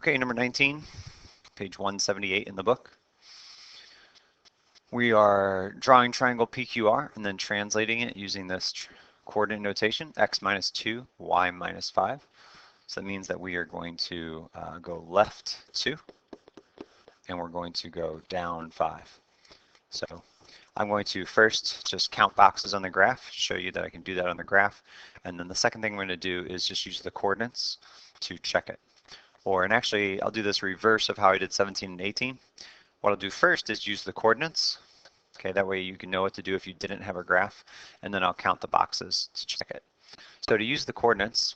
Okay, number 19, page 178 in the book. We are drawing triangle PQR and then translating it using this coordinate notation, x minus 2, y minus 5. So that means that we are going to go left 2, and we're going to go down 5. So I'm going to first just count boxes on the graph, show you that I can do that on the graph, and then the second thing we're going to do is just use the coordinates to check it. And actually, I'll do this reverse of how I did 17 and 18. What I'll do first is use the coordinates. Okay, that way you can know what to do if you didn't have a graph, and then I'll count the boxes to check it. So to use the coordinates,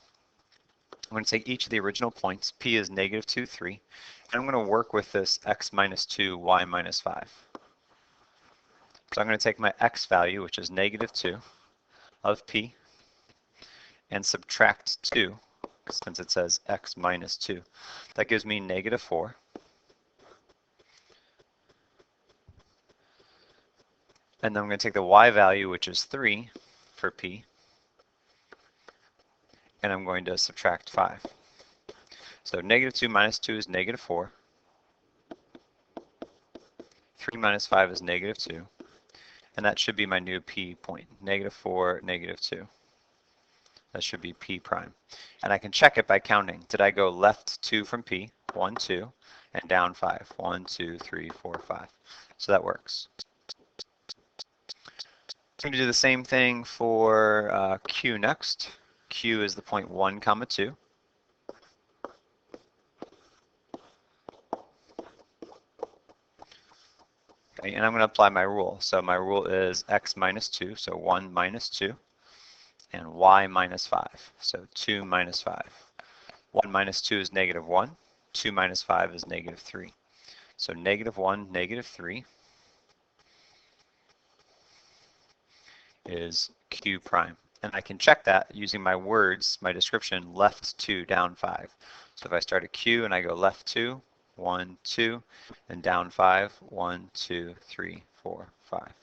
I'm going to take each of the original points. P is negative 2, 3, and I'm going to work with this x minus 2, y minus 5. So I'm going to take my x value, which is negative 2, of P, and subtract 2, since it says x minus 2. That gives me negative 4. And then I'm going to take the y value, which is 3 for P, and I'm going to subtract 5. So negative 2 minus 2 is negative 4. 3 minus 5 is negative 2. And that should be my new P point, negative 4, negative 2. That should be P prime. And I can check it by counting. Did I go left 2 from P? 1, 2, and down 5. 1, 2, 3, 4, 5. So that works. I'm going to do the same thing for Q next. Q is the point 1, comma 2. Okay, and I'm going to apply my rule. So my rule is x minus 2, so 1 minus 2, and y minus 5, so 2 minus 5. 1 minus 2 is negative 1. 2 minus 5 is negative 3. So negative 1, negative 3 is Q prime. And I can check that using my words, my description, left 2, down 5. So if I start at Q and I go left 2, 1, 2, and down 5, 1, 2, 3, 4, 5.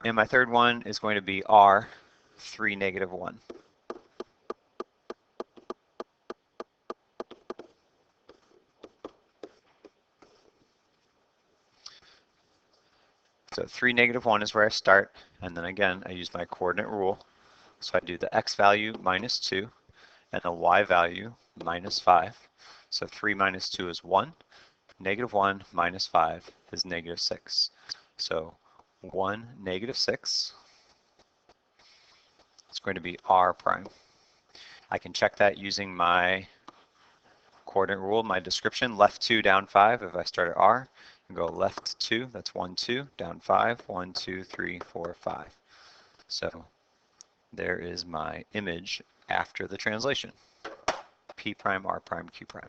And my third one is going to be R, 3, negative 1. So 3, negative 1 is where I start, and then again I use my coordinate rule. So I do the x value minus 2 and the y value minus 5. So 3 minus 2 is 1. Negative 1 minus 5 is negative 6. So 1, negative 6 is going to be R prime. I can check that using my coordinate rule, my description, left 2, down 5 if I start at R, and go left 2, that's 1, 2, down 5, 1, 2, 3, 4, 5. So there is my image after the translation. P prime, R prime, Q prime.